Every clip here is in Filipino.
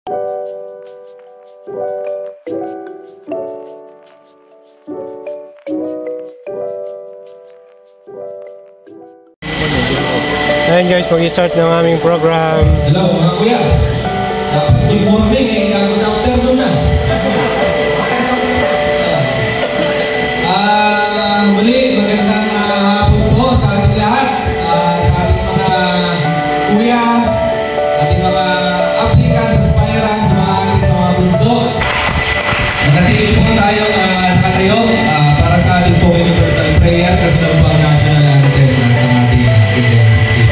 Ayan guys, mag-start ng aming program. Hello mga kuya. Good morning good afternoon na. Muli, magandang hapon po sa ating lahat. Sa ating mga kuya, ating mga applicants, aspirants, ating mga bunso. Nakatili po tayong nakatayo para sa ating po universal prayer kasunod po ang national anthem ng ating university.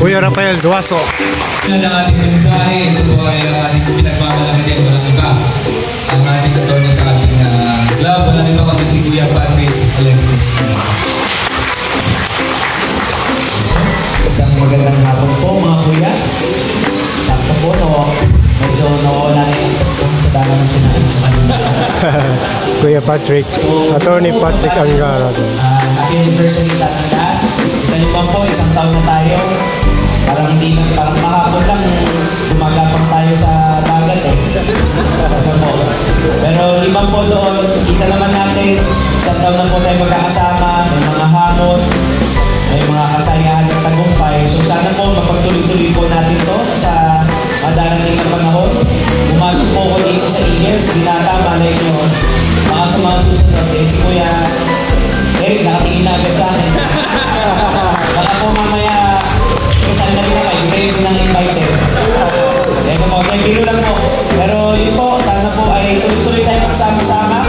Kuya Rafael Duaso. Yan ang ating mensahe. Ito po ay ang ating pinagmamalaki din. Walang iba. Ang ating attorney sa ating club. Walang iba kami si Kuya Patrick Alexis. Isang magandang hapon po mga kuya. Sakto po no. Medyo nawala na yung sa dala ng sinabi. Kuya Patrick. Attorney Patrick Angara. Happy anniversary sa ating lahat. Kita niyo pa po, isang taon na tayo. Parang hindi lang, parang mahapon lang gumagapang tayo sa dagat eh. Pero limang po doon, kita naman natin, isang taon na po tayo magkakasama, may mga hamon, may mga kasayahan ng tagumpay. So sana po mapagtuloy-tuloy po natin to sa darating na panahon. Pumasok po ko dito sa Eagles, binata, malay nyo, mga sa mga susunod eh, si Kuya Eric, nakatingin na agad sa akin. Baka po mamaya, saan na kayo, kayo nang invited. Eko po, biro lang po. Pero yun po, sana po ay tuloy-tuloy tayo magsama-sama.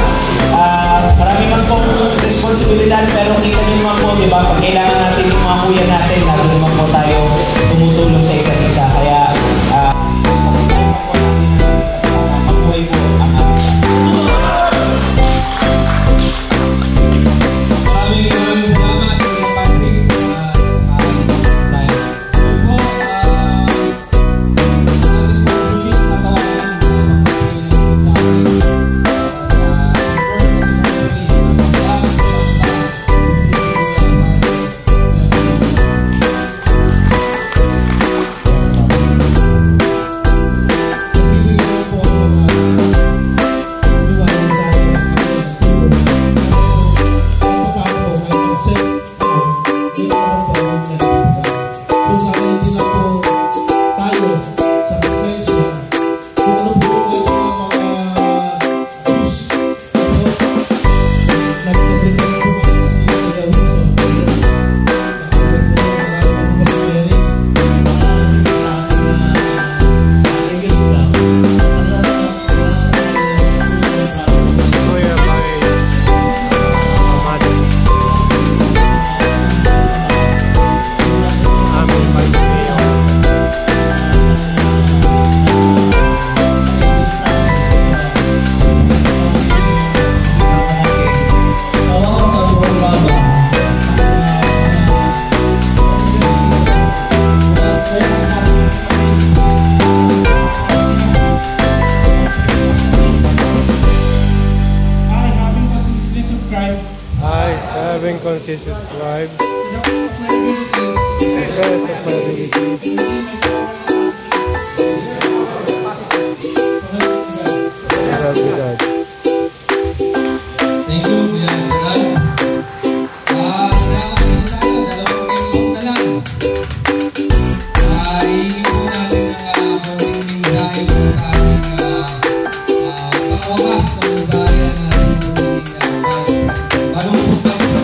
Marami man pong responsibilidad, pero kita nyo naman po, di ba, pag kailangan natin yung mga kuya natin, lalo naman po tayo tumutulong sa isa't isa. Kaya, mabuhay po ang consistent best of my ability. Love you, God. Thank you, Kuya Gerald. Kailangan tayo, 2 minute na lang. Ihingi po natin ang konting mensahe po sa ating pangwakas na mensahe na bago po tayo sa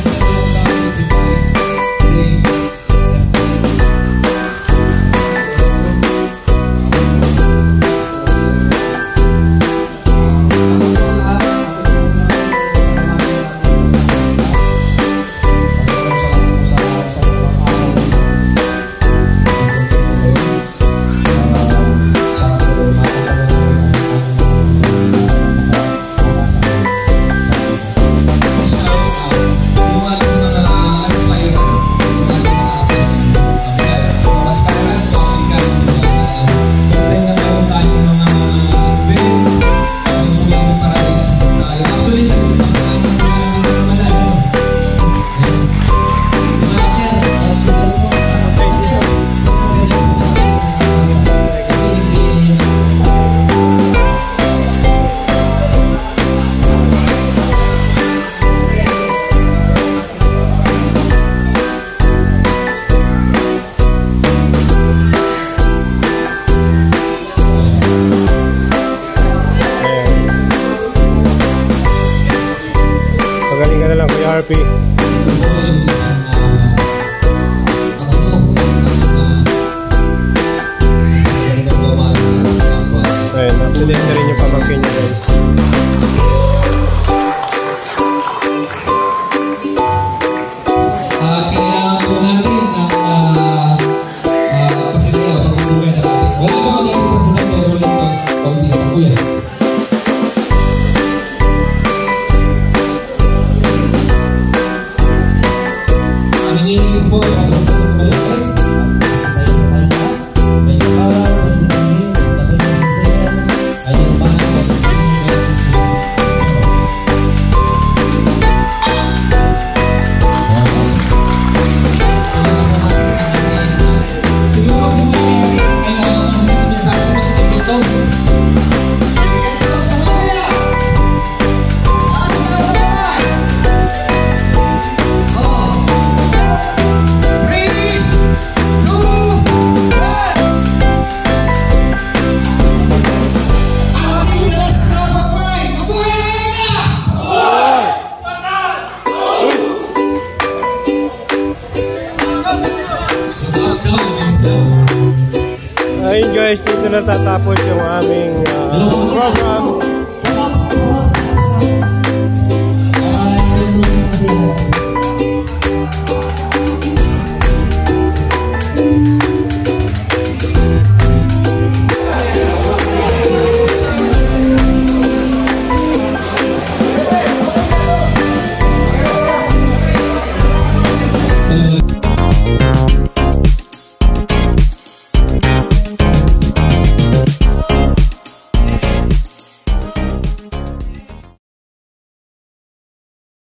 Magaling ka na lang, Kuya RP. Ayun, accident na rin yung pamangkin niya, guys. Kailangan po natin ang pasilya o pagbubuhay na natin. Wala po magiging president pero ulit pag-usin ng kuya. Aminin po ang pagbubuhay na natin. Ayun guys, dito na tatapos yung aming program.